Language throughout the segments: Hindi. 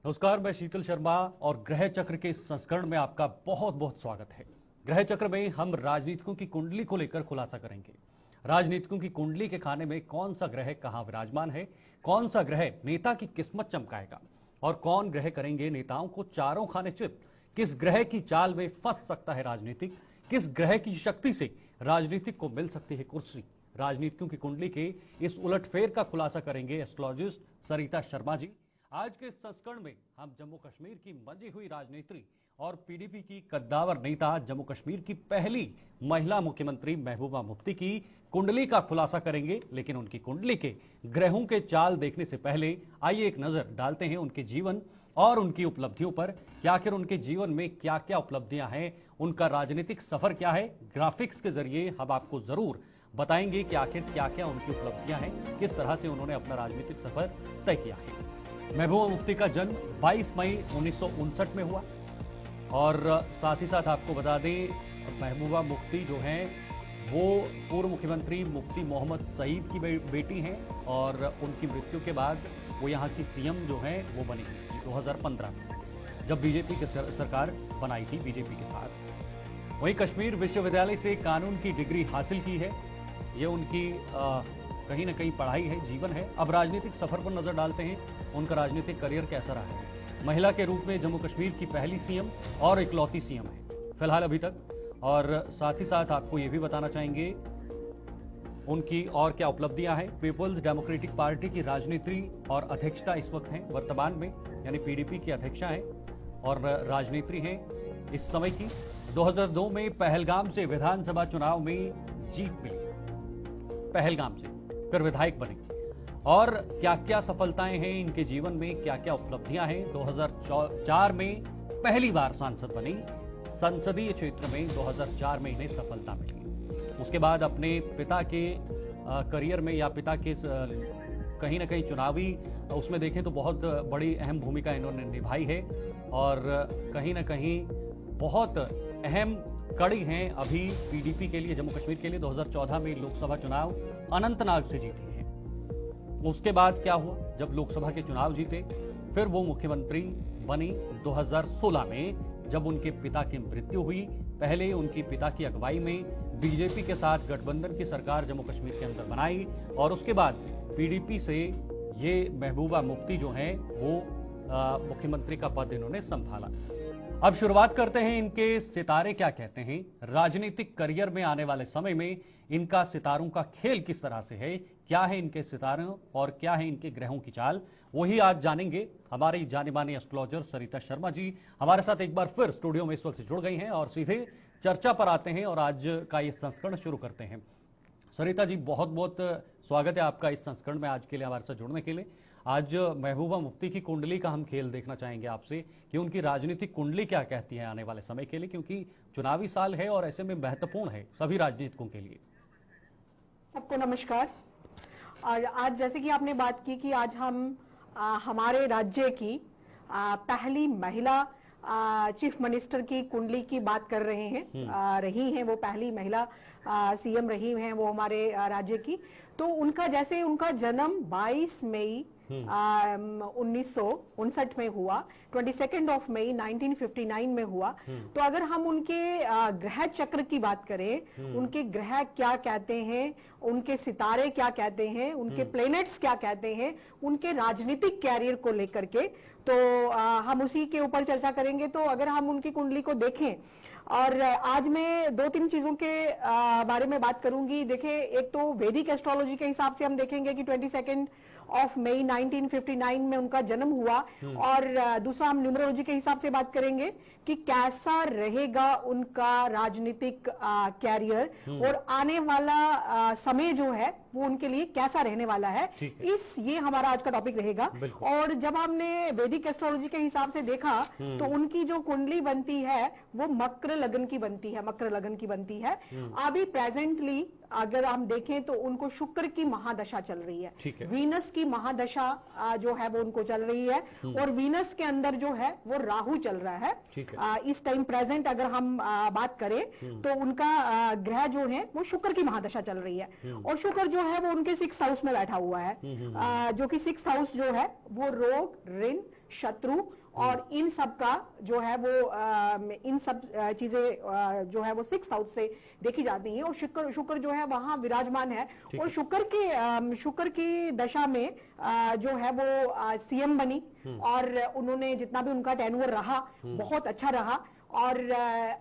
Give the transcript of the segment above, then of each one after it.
नमस्कार, मैं शीतल शर्मा और ग्रह चक्र के इस संस्करण में आपका बहुत बहुत स्वागत है। ग्रह चक्र में हम राजनीतिकों की कुंडली को लेकर खुलासा करेंगे। राजनीतिकों की कुंडली के खाने में कौन सा ग्रह कहां विराजमान है, कौन सा ग्रह नेता की किस्मत चमकाएगा और कौन ग्रह करेंगे नेताओं को चारों खाने चित। किस ग्रह की चाल में फंस सकता है राजनीतिक, किस ग्रह की शक्ति से राजनीतिक को मिल सकती है कुर्सी। राजनीतिकों की कुंडली के इस उलटफेर का खुलासा करेंगे एस्ट्रोलॉजिस्ट सरिता शर्मा जी। आज के संस्करण में हम जम्मू कश्मीर की मंजी हुई राजनीति और पीडीपी की कद्दावर नेता जम्मू कश्मीर की पहली महिला मुख्यमंत्री महबूबा मुफ्ती की कुंडली का खुलासा करेंगे। लेकिन उनकी कुंडली के ग्रहों के चाल देखने से पहले आइए एक नजर डालते हैं उनके जीवन और उनकी उपलब्धियों पर कि आखिर उनके जीवन में क्या क्या उपलब्धियां हैं, उनका राजनीतिक सफर क्या है। ग्राफिक्स के जरिए हम आपको जरूर बताएंगे कि आखिर क्या क्या उनकी उपलब्धियां हैं, किस तरह से उन्होंने अपना राजनीतिक सफर तय किया है। महबूबा मुफ्ती का जन्म 22 मई 1959 में हुआ और साथ ही साथ आपको बता दें महबूबा मुफ्ती जो हैं वो पूर्व मुख्यमंत्री मुफ्ती मोहम्मद सईद की बेटी हैं और उनकी मृत्यु के बाद वो यहाँ की सीएम जो हैं वो बनी 2015 में, जब बीजेपी की सरकार बनाई थी बीजेपी के साथ। वहीं कश्मीर विश्वविद्यालय से कानून की डिग्री हासिल की है। ये उनकी कहीं ना कहीं पढ़ाई है, जीवन है। अब राजनीतिक सफर पर नजर डालते हैं, उनका राजनीतिक करियर कैसा रहा है। महिला के रूप में जम्मू कश्मीर की पहली सीएम और इकलौती सीएम है फिलहाल अभी तक। और साथ ही साथ आपको ये भी बताना चाहेंगे उनकी और क्या उपलब्धियां हैं। पीपल्स डेमोक्रेटिक पार्टी की राजनीति और अध्यक्षता इस वक्त है वर्तमान में, यानी पीडीपी की अध्यक्षा है और राजनीति है इस समय की। 2002 में पहलगाम से विधानसभा चुनाव में जीत मिली, पहलगाम से फिर विधायक बने और क्या क्या सफलताएं हैं इनके जीवन में, क्या क्या उपलब्धियां हैं। 2004 में पहली बार सांसद बनी, संसदीय क्षेत्र में 2004 में इन्हें सफलता मिली। उसके बाद अपने पिता के करियर में या पिता के कहीं ना कहीं चुनावी उसमें देखें तो बहुत बड़ी अहम भूमिका इन्होंने निभाई है और कहीं ना कहीं बहुत अहम कड़ी हैं अभी पीडीपी के लिए, जम्मू कश्मीर के लिए। 2014 में लोकसभा चुनाव अनंतनाग से जीती है। उसके बाद क्या हुआ, जब लोकसभा के चुनाव जीते फिर वो मुख्यमंत्री बनी 2016 में, जब उनके पिता की मृत्यु हुई। पहले उनकी पिता की अगुवाई में बीजेपी के साथ गठबंधन की सरकार जम्मू कश्मीर के अंदर बनाई और उसके बाद पीडीपी से ये महबूबा मुफ्ती जो हैं वो मुख्यमंत्री का पद इन्होंने संभाला। अब शुरुआत करते हैं इनके सितारे क्या कहते हैं। राजनीतिक करियर में आने वाले समय में इनका सितारों का खेल किस तरह से है, क्या है इनके सितारों और क्या है इनके ग्रहों की चाल, वही आज जानेंगे। हमारी जानी मानी एस्ट्रोलॉजर सरिता शर्मा जी हमारे साथ एक बार फिर स्टूडियो में इस वक्त जुड़ गई हैं और सीधे चर्चा पर आते हैं और आज का ये संस्करण शुरू करते हैं। सरिता जी, बहुत बहुत स्वागत है आपका इस संस्करण में आज के लिए हमारे साथ जुड़ने के लिए। आज महबूबा मुफ्ती की कुंडली का हम खेल देखना चाहेंगे आपसे कि उनकी राजनीतिक कुंडली क्या कहती है आने वाले समय के लिए, क्योंकि चुनावी साल है और ऐसे में महत्वपूर्ण है सभी राजनीतिकों के लिए। सबको नमस्कार। और आज जैसे कि आपने बात की कि आज हम हमारे राज्य की पहली महिला चीफ मिनिस्टर की कुंडली की बात कर रहे हैं। रही हैं वो पहली महिला सीएम रही हैं वो हमारे राज्य की। तो उनका जैसे उनका जन्म 22 मई 1959 में हुआ, 22 ऑफ मई 1959 में हुआ। तो अगर हम उनके ग्रह चक्र की बात करें, उनके ग्रह क्या कहते हैं, उनके सितारे क्या कहते हैं, उनके प्लैनेट्स क्या कहते हैं, उनके राजनीतिक कैरियर को लेकर के, तो हम उसी के ऊपर चर्चा करेंगे। तो अगर हम उनकी कुंडली को देखें और आज मैं 2-3 चीजों के बारे में बात करूंगी। देखिए, एक तो वैदिक एस्ट्रोलॉजी के हिसाब से हम देखेंगे कि 22 ऑफ मई 1959 में उनका जन्म हुआ और दूसरा हम न्यूमरोलॉजी के हिसाब से बात करेंगे कि कैसा रहेगा उनका राजनीतिक कैरियर और आने वाला समय जो है वो उनके लिए कैसा रहने वाला है। ये हमारा आज का टॉपिक रहेगा। और जब हमने वैदिक एस्ट्रोलॉजी के हिसाब से देखा तो उनकी जो कुंडली बनती है वो मकर लगन की बनती है, मकर लगन की बनती है। अभी प्रेजेंटली अगर हम देखें तो उनको शुक्र की महादशा चल रही है, वीनस की महादशा जो है वो उनको चल रही है और वीनस के अंदर जो है वो राहु चल रहा है। इस टाइम प्रेजेंट अगर हम बात करें तो उनका ग्रह जो है वो शुक्र की महादशा चल रही है और शुक्र जो है वो उनके 6th हाउस में बैठा हुआ है, जो कि 6th हाउस जो है वो रोग, ऋण, शत्रु और इन सब का जो है वो इन सब चीजें जो है वो 6th हाउस से देखी जाती हैं। और शुक्र जो है वहां विराजमान है और शुक्र की दशा में जो है वो सीएम बनी और उन्होंने जितना भी उनका टेन्योर रहा बहुत अच्छा रहा। और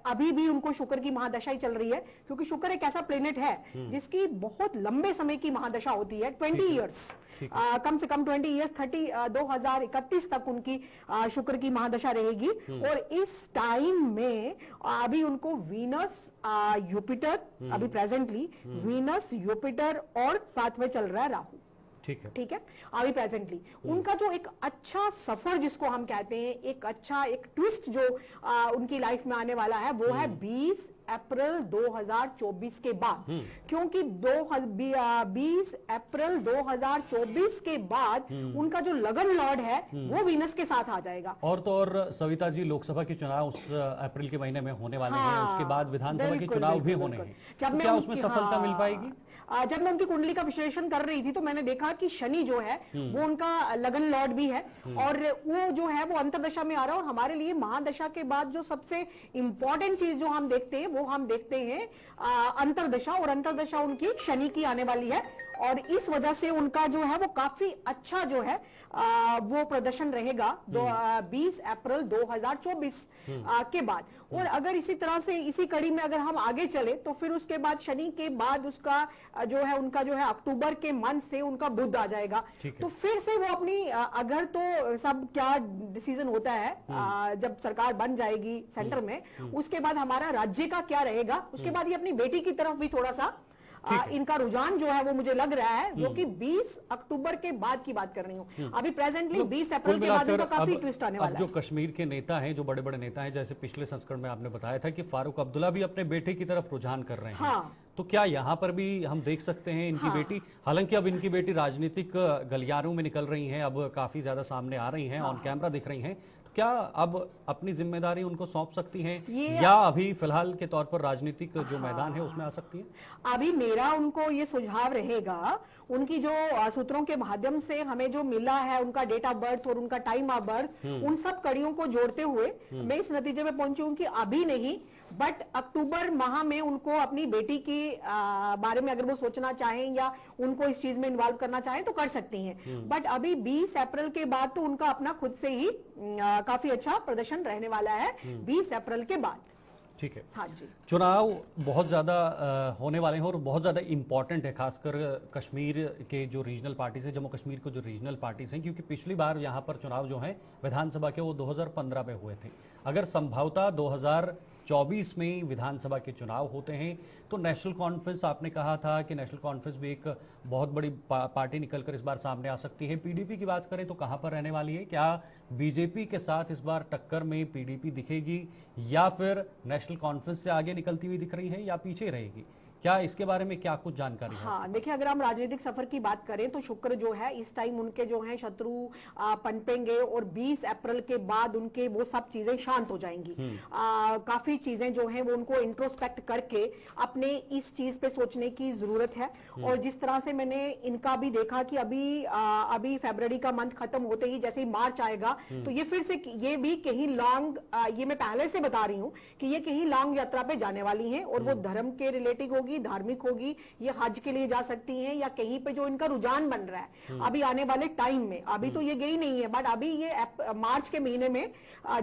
अभी भी उनको शुक्र की महादशा ही चल रही है, क्योंकि शुक्र एक ऐसा प्लेनेट है जिसकी बहुत लंबे समय की महादशा होती है, 20 इयर्स, कम से कम 20 इयर्स, 2031 तक उनकी शुक्र की महादशा रहेगी। और इस टाइम में अभी उनको वीनस यूपिटर, अभी प्रेजेंटली वीनस यूपिटर और साथ में चल रहा है राहु। ठीक है अभी प्रेजेंटली उनका जो एक अच्छा सफर जिसको हम कहते हैं, एक ट्विस्ट जो उनकी लाइफ में आने वाला है वो है 20 अप्रैल 2024 के बाद। क्योंकि 20 अप्रैल 2024 के बाद उनका जो लगन लॉर्ड है वो वीनस के साथ आ जाएगा। और तो और सविता जी, लोकसभा के चुनाव उस अप्रैल के महीने में होने वाले हैं, उसके बाद विधानसभा के चुनाव भी होने हैं, तो क्या उसमें सफलता मिल पाएगी? जब मैं उनकी कुंडली का विश्लेषण कर रही थी तो मैंने देखा कि शनि जो है वो उनका लगन लॉर्ड भी है और वो जो है वो अंतरदशा में आ रहा है। और हमारे लिए महादशा के बाद जो सबसे इंपॉर्टेंट चीज जो हम देखते हैं वो हम देखते हैं अंतरदशा, और अंतरदशा उनकी शनि की आने वाली है और इस वजह से उनका जो है वो काफी अच्छा जो है वो प्रदर्शन रहेगा 20 अप्रैल 2024 के बाद। और अगर इसी तरह से इसी कड़ी में अगर हम आगे चले तो फिर उसके बाद शनि के बाद उसका जो है उनका जो है अक्टूबर के मंथ से उनका बुध आ जाएगा। तो फिर से वो अपनी अगर तो सब क्या डिसीजन होता है जब सरकार बन जाएगी सेंटर में, उसके बाद हमारा राज्य का क्या रहेगा, उसके बाद ये अपनी बेटी की तरफ भी थोड़ा सा इनका रुझान जो है वो मुझे लग रहा है, जो कि 20 अक्टूबर के बाद की बात कर रही हूँ। अभी प्रेजेंटली 20 अप्रैल के बाद इनका काफी ट्विस्ट आने वाला है। जो कश्मीर के नेता हैं, जो बड़े बड़े नेता हैं, जैसे पिछले संस्करण में आपने बताया था कि फारूक अब्दुल्ला भी अपने बेटे की तरफ रुझान कर रहे हैं, तो क्या यहाँ पर भी हम देख सकते हैं इनकी बेटी, हालांकि अब इनकी बेटी राजनीतिक गलियारों में निकल रही है, अब काफी ज्यादा सामने आ रही है, ऑन कैमरा दिख रही है, क्या अब अपनी जिम्मेदारी उनको सौंप सकती हैं या अभी फिलहाल के तौर पर राजनीतिक जो मैदान है उसमें आ सकती हैं? अभी मेरा उनको ये सुझाव रहेगा, उनकी जो सूत्रों के माध्यम से हमें जो मिला है, उनका डेट ऑफ बर्थ और उनका टाइम ऑफ बर्थ, उन सब कड़ियों को जोड़ते हुए मैं इस नतीजे में पहुंची हूं कि अभी नहीं बट अक्टूबर माह में उनको अपनी बेटी के बारे में अगर वो सोचना चाहें या उनको इस चीज में इन्वॉल्व करना चाहें तो कर सकती हैं। बट अभी 20 अप्रैल के बाद तो उनका अपना खुद से ही काफी अच्छा प्रदर्शन रहने वाला है 20 अप्रैल के बाद। ठीक है। हाँ जी, चुनाव बहुत ज्यादा होने वाले हैं और बहुत ज्यादा इंपॉर्टेंट है, खासकर कश्मीर के जो रीजनल पार्टीज है, जम्मू कश्मीर के जो रीजनल पार्टीज हैं, क्योंकि पिछली बार यहाँ पर चुनाव जो है विधानसभा के वो 2015 में हुए थे। अगर संभवतः 2024 में विधानसभा के चुनाव होते हैं तो नेशनल कॉन्फ्रेंस, आपने कहा था कि नेशनल कॉन्फ्रेंस भी एक बहुत बड़ी पार्टी निकलकर इस बार सामने आ सकती है। पीडीपी की बात करें तो कहां पर रहने वाली है? क्या बीजेपी के साथ इस बार टक्कर में पीडीपी दिखेगी या फिर नेशनल कॉन्फ्रेंस से आगे निकलती हुई दिख रही है या पीछे रहेगी? क्या इसके बारे में क्या कुछ जानकारी है? हाँ, देखिए अगर हम राजनीतिक सफर की बात करें तो शुक्र जो है इस टाइम उनके जो है शत्रु पनपेंगे और 20 अप्रैल के बाद उनके वो सब चीजें शांत हो जाएंगी। काफी चीजें जो है वो उनको इंट्रोस्पेक्ट करके अपने इस चीज पे सोचने की जरूरत है। और जिस तरह से मैंने इनका भी देखा कि अभी फरवरी का मंथ खत्म होते ही जैसे ही मार्च आएगा तो ये फिर से ये भी कहीं लॉन्ग, ये मैं पहले से बता रही हूँ कि ये कहीं लॉन्ग यात्रा पे जाने वाली है और वो धर्म के रिलेटिव होगी, धार्मिक होगी, ये हज के लिए जा सकती हैं या कहीं पे जो इनका रुझान बन रहा है अभी आने वाले टाइम में। अभी तो ये गई नहीं है बट अभी ये मार्च के महीने में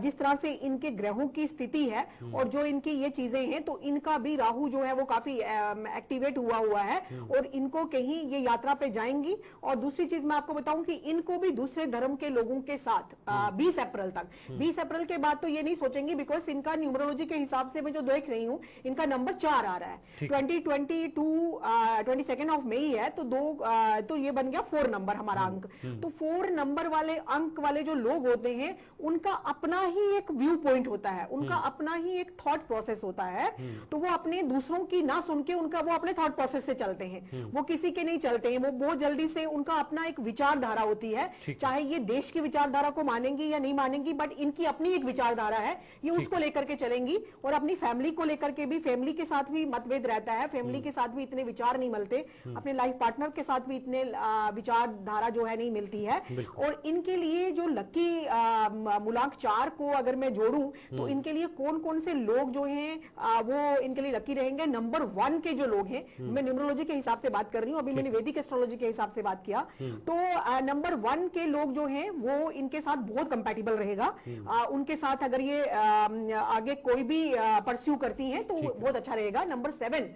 जिस तरह से इनके ग्रहों की स्थिति है और जो इनकी ये चीजें हैं तो इनका भी राहु जो है वो काफी एक्टिवेट हुआ है और इनको कहीं ये यात्रा पे जाएंगी। और दूसरी चीज मैं आपको बताऊं कि इनको भी दूसरे धर्म के लोगों के साथ 20 अप्रैल तक, 20 अप्रैल के बाद तो ये नहीं सोचेंगी बिकॉज इनका न्यूमरोलॉजी के हिसाब से मैं जो देख रही हूँ इनका नंबर 4 आ रहा है। 22 ऑफ मई है तो ये बन गया 4 नंबर हमारा अंक। तो 4 नंबर वाले अंक वाले जो लोग होते हैं उनका अपना ही एक व्यू पॉइंट होता है, उनका अपना ही एक थॉट प्रोसेस होता है। तो वो अपने दूसरों की ना सुन के उनका वो अपने थॉट प्रोसेस से चलते हैं, वो किसी के नहीं चलते हैं। वो बहुत जल्दी से उनका अपना एक विचारधारा होती है, चाहे ये देश की विचारधारा को मानेंगी या नहीं मानेंगी बट इनकी अपनी एक विचारधारा है, ये उसको लेकर के चलेंगी। और अपनी फैमिली को लेकर के भी, फैमिली के साथ भी मतभेद रहता है है, फैमिली के साथ भी इतने विचार नहीं मिलते, अपने लाइफ पार्टनर के साथ भी इतने विचारधारा जो है नहीं मिलती है। और इनके लिए जो लकी मूलांक 4 को अगर मैं जोड़ूं तो इनके लिए कौन कौन से लोग जो हैं वो इनके लिए लकी रहेंगे। नंबर 1 के जो लोग हैं, मैं न्यूमरोलॉजी के हिसाब से बात कर रही हूं, अभी मैंने वैदिक एस्ट्रोलॉजी के हिसाब से बात किया, तो नंबर 1 के लोग जो हैं वो इनके साथ बहुत कंपैटिबल रहेगा। उनके साथ अगर ये आगे कोई भी परस्यू करती हैं तो बहुत अच्छा रहेगा। नंबर 7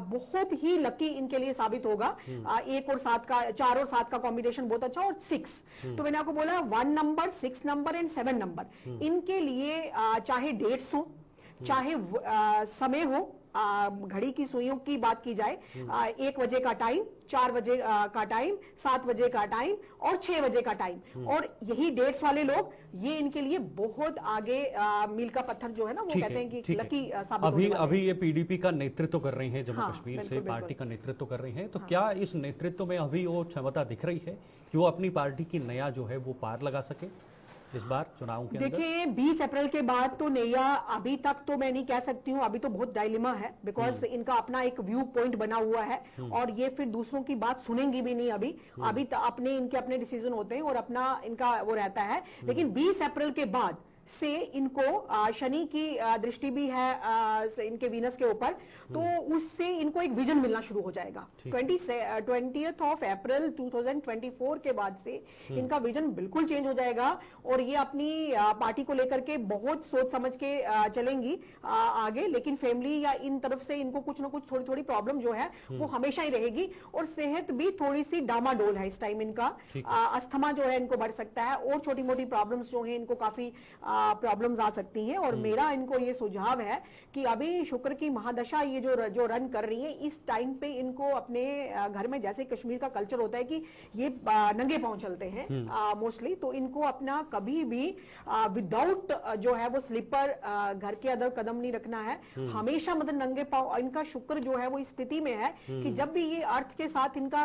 बहुत ही लकी इनके लिए साबित होगा। 1 और 7 का, 4 और 7 का कॉम्बिनेशन बहुत अच्छा, और 6, तो मैंने आपको बोला 1 नंबर, 6 नंबर एंड 7 नंबर, इनके लिए चाहे डेट्स हो, चाहे समय हो, घड़ी की सुइयों की बात की जाए, 1 बजे का टाइम, 4 बजे का टाइम, 7 बजे का टाइम और 6 बजे का टाइम, और यही डेट्स वाले लोग, ये इनके लिए बहुत आगे मील का पत्थर जो है ना, वो कहते हैं कि लकी साबित। अभी ये पीडीपी का नेतृत्व कर रही हैं, जम्मू कश्मीर से पार्टी का नेतृत्व कर रही हैं, तो क्या इस नेतृत्व में अभी वो क्षमता दिख रही है कि वो अपनी पार्टी की नया जो है वो पार लगा सके इस बार चुनाव के अंदर? देखिए 20 अप्रैल के बाद तो नैया अभी तक तो मैं नहीं कह सकती हूँ, अभी तो बहुत डायलेमा है, बिकॉज इनका अपना एक व्यू पॉइंट बना हुआ है और ये फिर दूसरों की बात सुनेंगी भी नहीं। अभी अपने इनके अपने डिसीजन होते हैं और अपना इनका वो रहता है। लेकिन 20 अप्रैल के बाद से इनको शनि की दृष्टि भी है इनके वीनस के ऊपर, तो उससे इनको एक विजन मिलना शुरू हो जाएगा। 20th ऑफ अप्रैल 2024 के बाद से इनका विजन बिल्कुल चेंज हो जाएगा और ये अपनी पार्टी को लेकर के बहुत सोच समझ के चलेंगी आगे। लेकिन फैमिली या इन तरफ से इनको कुछ ना कुछ थोड़ी थोड़ी प्रॉब्लम जो है वो हमेशा ही रहेगी, और सेहत भी थोड़ी सी डामाडोल है इस टाइम इनका। अस्थमा जो है इनको बढ़ सकता है, और छोटी मोटी प्रॉब्लम्स जो है इनको काफी प्रॉब्लम्स आ सकती हैं। और मेरा इनको ये सुझाव है कि अभी शुक्र की महादशा ये जो रन कर रही है, इस टाइम पे इनको अपने घर में, जैसे कश्मीर का कल्चर होता है कि ये नंगे पांव चलते हैं मोस्टली, तो इनको अपना कभी भी विदाउट जो है वो स्लीपर घर के अंदर कदम नहीं रखना है, हमेशा मतलब नंगे पांव। इनका शुक्र जो है वो इस स्थिति में है कि जब भी ये अर्थ के साथ इनका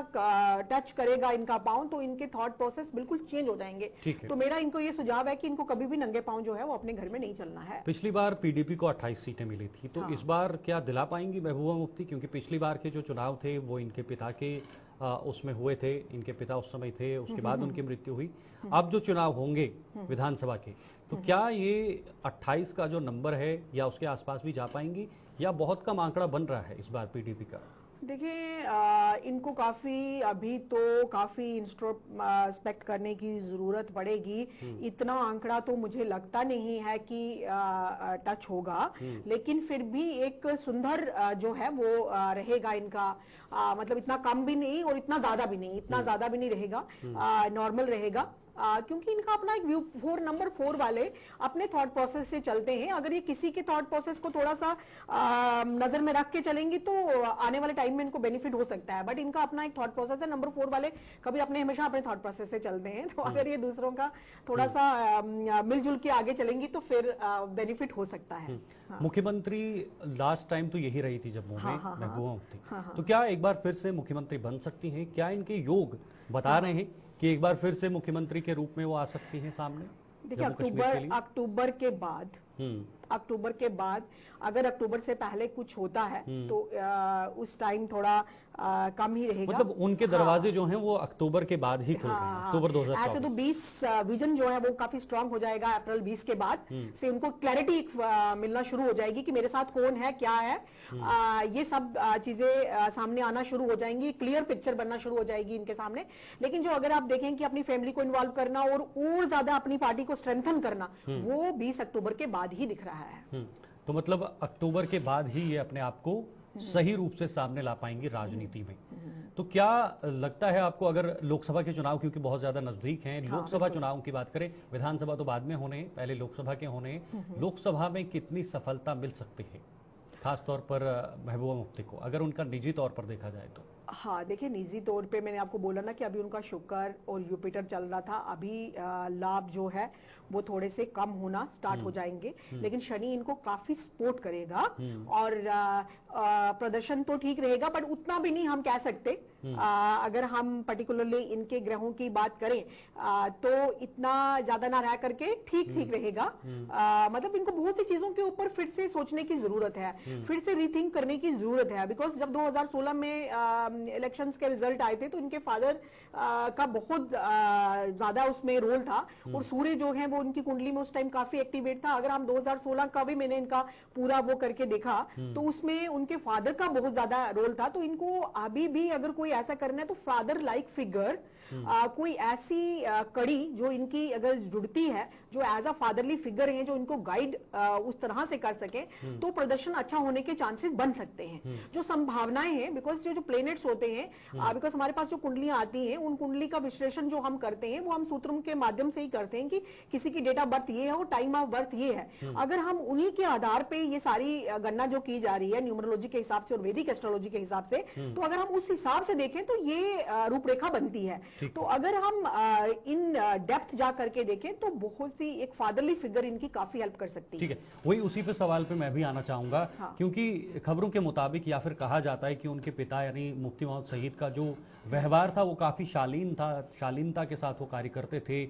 टच करेगा इनका पांव, तो इनके थॉट प्रोसेस बिल्कुल चेंज हो जाएंगे। तो मेरा इनको ये सुझाव है कि इनको कभी भी नंगे पांव जो है वो अपने घर में नहीं चलना है। पिछली बार पीडीपी को 28 सीटें मिली थी, तो इस बार क्या दिला पाएंगी महबूबा मुफ्ती? क्योंकि पिछली बार के जो चुनाव थे वो इनके पिता के उसमें हुए थे, इनके पिता उस समय थे, उसके बाद उनकी मृत्यु हुई। अब जो चुनाव होंगे विधानसभा के, तो क्या ये 28 का जो नंबर है या उसके आसपास भी जा पाएंगी, या बहुत कम आंकड़ा बन रहा है इस बार पीडीपी का? देखिए इनको अभी तो काफी इंस्ट्रोस्पेक्ट करने की जरूरत पड़ेगी। इतना आंकड़ा तो मुझे लगता नहीं है कि टच होगा, लेकिन फिर भी एक सुंदर जो है वो रहेगा इनका। मतलब इतना कम भी नहीं और इतना ज्यादा भी नहीं रहेगा, नॉर्मल रहेगा। क्योंकि इनका अपना एक व्यू, नंबर 4 वाले अपने थॉट प्रोसेस से चलते हैं। अगर ये किसी के थॉट प्रोसेस को थोड़ा सा नजर में रख के चलेंगी तो आने वाले टाइम में इनको बेनिफिट हो सकता है, बट इनका अपना एक थॉट प्रोसेस है। नंबर 4 वाले कभी हमेशा अपने थॉट प्रोसेस से चलते हैं, तो अगर ये दूसरों का थोड़ा सा मिलजुल के आगे चलेंगी तो फिर बेनिफिट हो सकता है। मुख्यमंत्री लास्ट टाइम तो यही रही थी जम्मू में महबूबा मुफ्ती, तो क्या एक बार फिर से मुख्यमंत्री बन सकती हैं? क्या इनके योग बता रहे हैं कि एक बार फिर से मुख्यमंत्री के रूप में वो आ सकती हैं सामने? देखिए अक्टूबर के बाद अगर अक्टूबर से पहले कुछ होता है तो उस टाइम थोड़ा कम ही रहेगा। मतलब उनके दरवाजे जो हैं वो अक्टूबर के बाद ही खुल रहे हैं, अक्टूबर 2024। ऐसे तो 20 विजन जो है वो काफी स्ट्रांग हो जाएगा। अप्रैल 20 के बाद से उनको क्लैरिटी मिलना शुरू हो जाएगी कि मेरे साथ कौन है, क्या है, ये सब चीजें सामने आना शुरू हो जाएंगी, क्लियर पिक्चर बनना शुरू हो जाएगी इनके सामने। लेकिन जो अगर आप देखें कि अपनी फैमिली को इन्वॉल्व करना और ज्यादा अपनी पार्टी को स्ट्रेंथन करना, वो 20 अक्टूबर के बाद ही दिख रहा है। तो मतलब अक्टूबर के बाद ही ये अपने आप को सही रूप से सामने ला पाएंगी राजनीति में। तो क्या लगता है आपको, अगर लोकसभा के चुनाव क्योंकि बहुत ज्यादा नजदीक हैं, लोकसभा चुनाव की बात करें, विधानसभा तो बाद में होने हैं, पहले लोकसभा के होने हैं, लोकसभा में कितनी सफलता मिल सकती है खासतौर पर महबूबा मुफ्ती को, अगर उनका निजी तौर पर देखा जाए तो? हाँ देखिए, निजी तौर पे मैंने आपको बोला ना कि अभी उनका शुक्र और जुपिटर चल रहा था, अभी लाभ जो है वो थोड़े से कम होना स्टार्ट हो जाएंगे। लेकिन शनि इनको काफी सपोर्ट करेगा और प्रदर्शन तो ठीक रहेगा, बट उतना भी नहीं हम कह सकते अगर हम पर्टिकुलरली इनके ग्रहों की बात करें तो इतना ज्यादा ना रह करके ठीक ठीक रहेगा। मतलब इनको बहुत सी चीजों के ऊपर फिर से सोचने की जरूरत है, फिर से रीथिंक करने की जरूरत है। बिकॉज जब 2016 में इलेक्शंस के रिजल्ट आए थे तो इनके फादर का बहुत ज्यादा उसमें रोल था, और सूर्य जो है वो उनकी कुंडली में उस टाइम काफी एक्टिवेट था। अगर हम 2016 का भी मैंने इनका पूरा वो करके देखा तो उसमें उनके फादर का बहुत ज्यादा रोल था। तो इनको अभी भी अगर कोई ऐसा करना है तो फादर लाइक फिगर, कोई ऐसी कड़ी जो इनकी अगर जुड़ती है, जो एज अ फादरली फिगर है, जो इनको गाइड उस तरह से कर सके, तो प्रदर्शन अच्छा होने के चांसेस बन सकते हैं। जो संभावनाएं हैं, बिकॉज जो प्लेनेट्स होते हैं, बिकॉज हमारे पास जो कुंडलियां आती हैं, उन कुंडली का विश्लेषण जो हम करते हैं वो हम सूत्रों के माध्यम से ही करते हैं कि किसी की डेट ऑफ बर्थ ये है और टाइम ऑफ बर्थ ये है। अगर हम उन्हीं के आधार पे ये सारी गणना जो की जा रही है न्यूमरोलॉजी के हिसाब से और वैदिक एस्ट्रोलॉजी के हिसाब से, तो अगर हम उस हिसाब से देखें तो ये रूपरेखा बनती है। तो अगर हम इन डेप्थ जा करके देखें तो बहुत सी एक फादरली फिगर इनकी काफी हेल्प कर सकती है। ठीक है, वही उसी पे सवाल पे मैं भी आना चाहूंगा। क्योंकि खबरों के मुताबिक या फिर कहा जाता है कि उनके पिता यानी मुफ्ती मोहम्मद शहीद का जो व्यवहार था वो काफी शालीनता के साथ वो कार्य करते थे,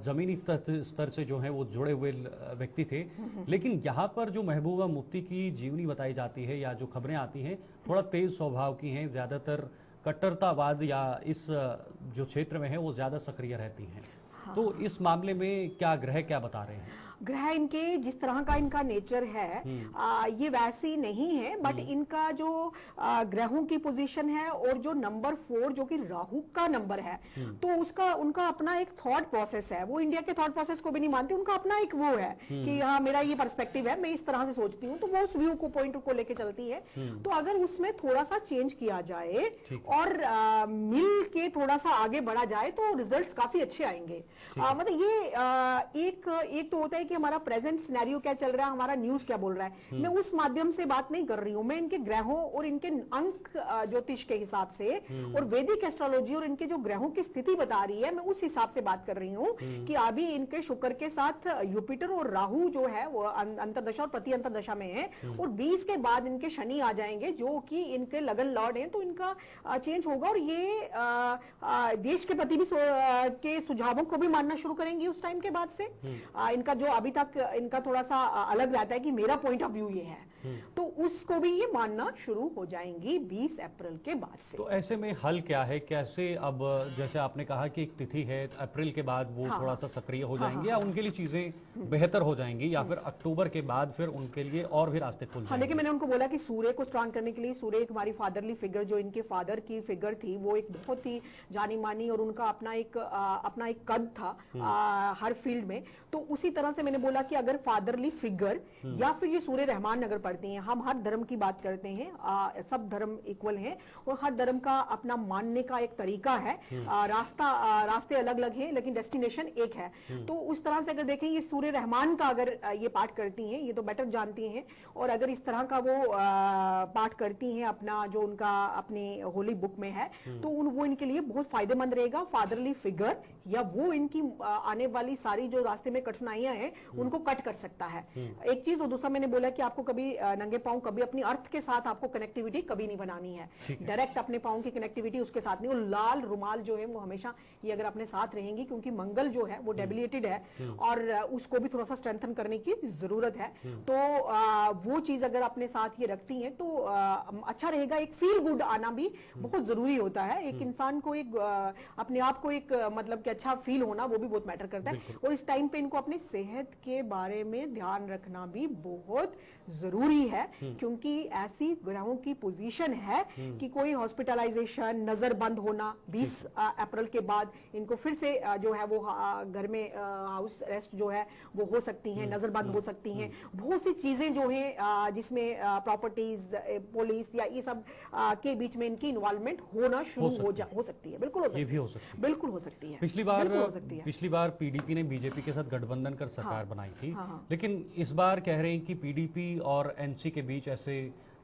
जमीनी स्तर से जो है वो जुड़े हुए व्यक्ति थे। लेकिन यहाँ पर जो महबूबा मुफ्ती की जीवनी बताई जाती है या जो खबरें आती हैं थोड़ा तेज स्वभाव की हैं, ज्यादातर कट्टरतावाद या इस जो क्षेत्र में है वो ज्यादा सक्रिय रहती हैं। तो इस मामले में क्या ग्रह क्या बता रहे हैं? ग्रह इनके जिस तरह का इनका नेचर है ये वैसी नहीं है, बट इनका जो ग्रहों की पोजीशन है और जो नंबर 4 जो कि राहु का नंबर है, तो उसका उनका अपना एक थॉट प्रोसेस है। वो इंडिया के थॉट प्रोसेस को भी नहीं मानते, उनका अपना एक वो है कि हाँ मेरा ये पर्सपेक्टिव है, मैं इस तरह से सोचती हूँ, तो वो उस व्यू को पॉइंट को लेके चलती है। तो अगर उसमें थोड़ा सा चेंज किया जाए और मिल के थोड़ा सा आगे बढ़ा जाए तो रिजल्ट्स काफी अच्छे आएंगे। मतलब ये एक तो होता है कि हमारा प्रेजेंट सिनेरियो क्या चल रहा है, हमारा न्यूज क्या बोल रहा है, मैं उस माध्यम से बात नहीं कर रही हूं। मैं इनके ग्रहों और इनके अंक ज्योतिष के हिसाब से और वैदिक एस्ट्रोलॉजी और इनके जो ग्रहों की स्थिति बता रही है, मैं उस हिसाब से बात कर रही हूं कि अभी इनके शुक्र के साथ युपिटर और राहु जो है वो अंतरदशा और प्रति अंतरदशा में है, और 20 के बाद इनके शनि आ जाएंगे जो कि इनके लगन लॉर्ड हैं, तो इनका चेंज होगा। और ये देश के प्रति भी के सुझावों को भी मानना शुरू करेंगी उस टाइम के बाद से। इनका जो अभी तक इनका थोड़ा सा अलग रहता है कि मेरा पॉइंट ऑफ व्यू ये है, तो उसको भी ये मानना शुरू हो जाएंगी 20 अप्रैल के बाद से। तो ऐसे में हल क्या है, कैसे अब जैसे आपने कहा कि एक तिथि है अप्रैल के बाद वो थोड़ा सा सक्रिय हो जाएंगे या उनके लिए चीजें बेहतर हो जाएंगी, या फिर अक्टूबर के बाद फिर उनके लिए और भी रास्ते खुल जाएंगे? लेकिन मैंने उनको बोला कि सूर्य को स्ट्रांग करने के लिए, सूर्य एक हमारी फादरली फिगर, जो इनके फादर की फिगर थी, वो एक बहुत ही जानी मानी और उनका अपना एक कद था हर फील्ड में। तो उसी तरह से मैंने बोला कि अगर फादरली फिगर या फिर ये सूर्य रहमान अगर पढ़ती हैं, हम हर धर्म की बात करते हैं, सब धर्म इक्वल हैं और हर धर्म का अपना मानने का एक तरीका है, रास्ते अलग अलग हैं लेकिन डेस्टिनेशन एक है। तो उस तरह से अगर देखें, ये सूर्य रहमान का अगर ये पाठ करती हैं, ये तो बेटर जानती हैं, और अगर इस तरह का वो पाठ करती हैं अपना जो उनका अपनी होली बुक में है, तो वो इनके लिए बहुत फायदेमंद रहेगा। फादरली फिगर या वो इनकी आने वाली सारी जो रास्ते में कठिनाइयां हैं उनको कट कर सकता है, एक चीज। और दूसरा मैंने बोला कि आपको कभी नंगे पांव, कभी अपनी अर्थ के साथ आपको कनेक्टिविटी कभी नहीं बनानी है, डायरेक्ट अपने पांव की कनेक्टिविटी उसके साथ नहीं। और लाल रुमाल जो है वो हमेशा ये अगर अपने साथ रहेंगी, क्योंकि मंगल जो है वो डेबिलिटेड है और उसको भी थोड़ा सा स्ट्रेंथन करने की जरूरत है। तो वो चीज अगर अपने साथ ये रखती हैं तो अच्छा रहेगा। एक फील गुड आना भी बहुत जरूरी होता है, एक इंसान को एक अपने आप को एक मतलब कि अच्छा फील होना वो भी बहुत मैटर करता है। और इस टाइम पे इनको अपनी सेहत के बारे में ध्यान रखना भी बहुत जरूरी है, क्योंकि ऐसी ग्रहों की पोजीशन है कि कोई हॉस्पिटलाइजेशन, नजर बंद होना 20 अप्रैल के बाद इनको फिर से जो है वो घर में हाउस अरेस्ट जो है वो हो सकती हैं, नजर बंद हो सकती हैं। बहुत सी चीजें जो हैं जिसमें प्रॉपर्टीज, पुलिस या ये सब के बीच में इनकी इन्वॉल्वमेंट होना शुरू हो सकती है। बिल्कुल हो सकती है, बिल्कुल हो सकती है। पिछली बार पीडीपी ने बीजेपी के साथ गठबंधन कर सरकार बनाई थी, लेकिन इस बार कह रहे हैं कि पीडीपी और एनसी के बीच ऐसे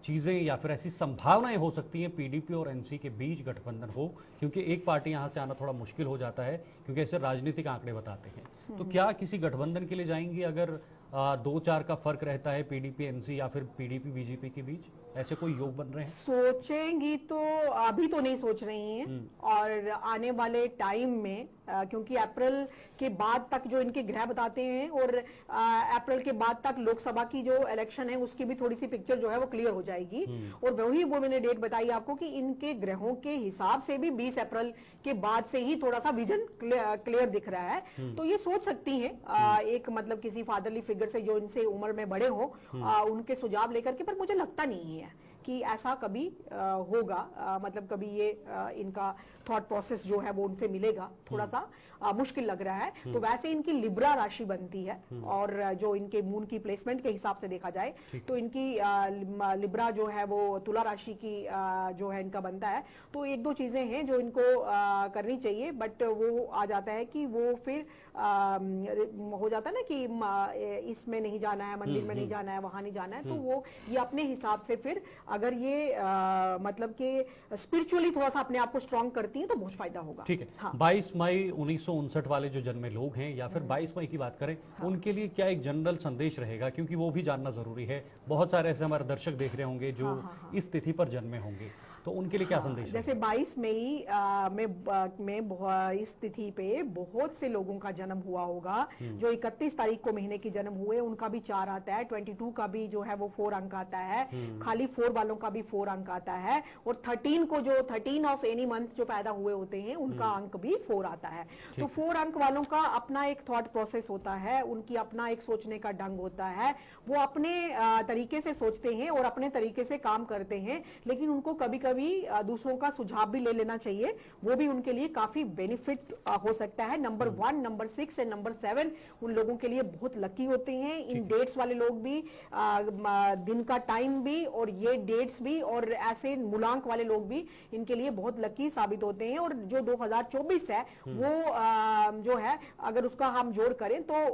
चीजें या फिर ऐसी संभावनाएं हो सकती हैं पीडीपी और एनसी के बीच गठबंधन हो, क्योंकि एक पार्टी यहां से आना थोड़ा मुश्किल हो जाता है, क्योंकि ऐसे राजनीतिक आंकड़े बताते हैं। तो क्या किसी गठबंधन के लिए जाएंगी अगर 2-4 का फर्क रहता है पीडीपी एनसी या फिर पीडीपी बीजेपी के बीच, ऐसे कोई योग बन रहे हैं? सोचेंगी तो अभी तो नहीं सोच रही हैं, और आने वाले टाइम में क्योंकि अप्रैल के बाद तक जो इनके ग्रह बताते हैं, और अप्रैल के बाद तक लोकसभा की जो इलेक्शन है उसकी भी थोड़ी सी पिक्चर जो है वो क्लियर हो जाएगी। और वो मैंने डेट बताई आपको कि इनके ग्रहों के हिसाब से भी 20 अप्रैल के बाद से ही थोड़ा सा विजन क्लियर दिख रहा है। तो ये सोच सकती हैं एक मतलब किसी फादरली फिगर से जो इनसे उम्र में बड़े हो, उनके सुझाव लेकर के, पर मुझे लगता नहीं है कि ऐसा कभी होगा। मतलब कभी ये इनका थॉट प्रोसेस जो है वो उनसे मिलेगा, थोड़ा सा मुश्किल लग रहा है। तो वैसे इनकी लिब्रा राशि बनती है, और जो इनके मून की प्लेसमेंट के हिसाब से देखा जाए तो इनकी लिब्रा जो है वो तुला राशि की जो है इनका बनता है। तो एक दो चीजें हैं जो इनको करनी चाहिए, बट वो आ जाता है कि वो फिर हो जाता है ना कि इसमें नहीं जाना है, मंदिर में नहीं जाना है, वहां नहीं जाना है। तो वो ये अपने हिसाब से फिर अगर ये मतलब कि स्पिरिचुअली थोड़ा सा अपने आप को स्ट्रांग करती है तो बहुत फायदा होगा। ठीक है। हाँ। 22 मई 1959 वाले जो जन्मे लोग हैं, या फिर 22 मई की बात करें, उनके लिए क्या एक जनरल संदेश रहेगा, क्योंकि वो भी जानना जरूरी है। बहुत सारे ऐसे हमारे दर्शक देख रहे होंगे जो इस तिथि पर जन्मे होंगे, तो उनके लिए क्या संदेश? जैसे 22 मई में इस तिथि पे बहुत से लोगों का जन्म हुआ होगा। जो 31 तारीख को महीने की जन्म हुए उनका भी 4 आता है, 22 का भी जो है वो 4 अंक आता है, खाली 4 वालों का भी 4 अंक आता है, और 13 को जो 13 ऑफ एनी मंथ जो पैदा हुए होते हैं उनका अंक भी 4 आता है। तो 4 अंक वालों का अपना एक थॉट प्रोसेस होता है, उनकी अपना एक सोचने का ढंग होता है। वो अपने तरीके से सोचते हैं और अपने तरीके से काम करते हैं, लेकिन उनको कभी कभी दूसरों का सुझाव भी ले लेना चाहिए, वो भी उनके लिए काफी बेनिफिट हो सकता है। नंबर 1, नंबर 6 और नंबर 7 उन लोगों के लिए बहुत लकी होते हैं। इन डेट्स वाले लोग भी, दिन का टाइम भी और ये डेट्स भी, और ऐसे मूलांक वाले लोग भी इनके लिए बहुत लकी साबित होते हैं। और जो 2024 है वो जो है अगर उसका हम जोड़ करें तो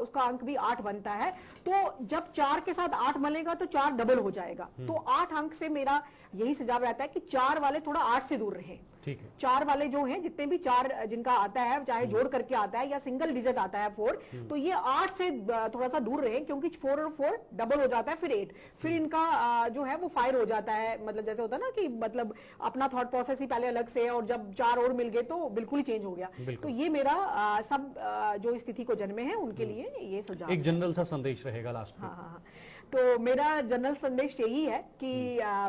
उसका अंक भी 8 बनता है। तो जब 4 के साथ 8 मिलेगा तो 4 डबल हो जाएगा। तो 8 अंक से मेरा यही सुझाव रहता है कि 4 वाले थोड़ा 8 से दूर रहे। ठीक है। 4 वाले जो हैं, जितने भी 4 जिनका आता है, चाहे जोड़ करके आता है या सिंगल डिजिट आता है 4, तो ये 8 से थोड़ा सा दूर रहे, क्योंकि 4 और 4 डबल हो जाता है, फिर 8, फिर इनका जो है वो फायर हो जाता है। मतलब जैसे होता है ना कि मतलब अपना थॉट प्रोसेस ही पहले अलग से है, और जब 4 और मिल गए तो बिल्कुल ही चेंज हो गया। तो ये मेरा सब जो इस तिथि को जन्मे हैं उनके लिए ये सुझाव, एक जनरल सा संदेश रहेगा लास्ट में। हाँ। तो मेरा जनरल संदेश यही है कि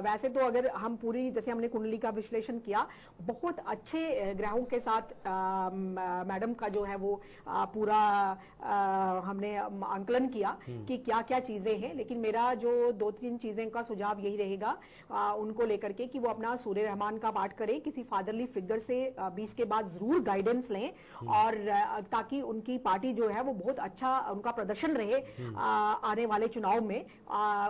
वैसे तो अगर हम पूरी, जैसे हमने कुंडली का विश्लेषण किया, बहुत अच्छे ग्रहों के साथ मैडम का जो है वो पूरा हमने आंकलन किया कि क्या क्या चीजें हैं। लेकिन मेरा जो 2-3 चीजें का सुझाव यही रहेगा उनको लेकर के कि वो अपना सूर्य रहमान का पाठ करें, किसी फादरली फिगर से 20 के बाद जरूर गाइडेंस लें, और ताकि उनकी पार्टी जो है वो बहुत अच्छा उनका प्रदर्शन रहे आने वाले चुनाव में।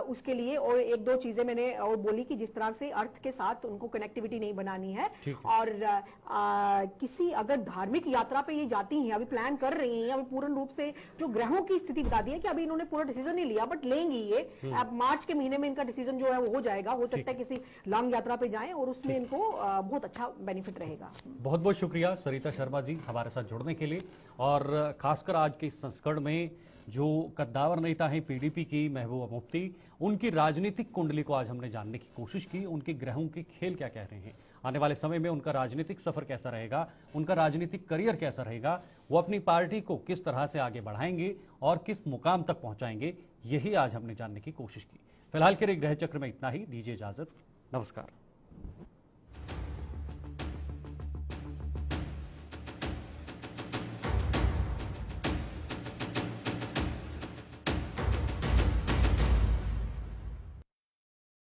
उसके लिए और 1-2 चीजें मैंने और बोली कि जिस तरह से अर्थ के साथ उनको कनेक्टिविटी नहीं बनानी है, और किसी अगर धार्मिक यात्रा पे ये जाती हैं, अभी प्लान कर रही हैं, अभी पूर्ण रूप से जो ग्रहों की स्थिति बता दी है कि अभी इन्होंने पूरा डिसीजन नहीं लिया, बट लेंगी ये। अब मार्च के महीने में इनका डिसीजन जो है वो हो जाएगा। हो सकता है किसी लॉन्ग यात्रा पे जाएं और उसमें इनको बहुत अच्छा बेनिफिट रहेगा। बहुत बहुत शुक्रिया सरिता शर्मा जी हमारे साथ जुड़ने के लिए, और खासकर आज के इस संस्करण में जो कद्दावर नेता हैं पीडीपी की महबूबा मुफ्ती, उनकी राजनीतिक कुंडली को आज हमने जानने की कोशिश की, उनके ग्रहों के खेल क्या कह रहे हैं, आने वाले समय में उनका राजनीतिक सफर कैसा रहेगा, उनका राजनीतिक करियर कैसा रहेगा, वो अपनी पार्टी को किस तरह से आगे बढ़ाएंगे और किस मुकाम तक पहुंचाएंगे, यही आज हमने जानने की कोशिश की। फिलहाल के लिए ग्रह चक्र में इतना ही, दीजिए इजाजत, नमस्कार।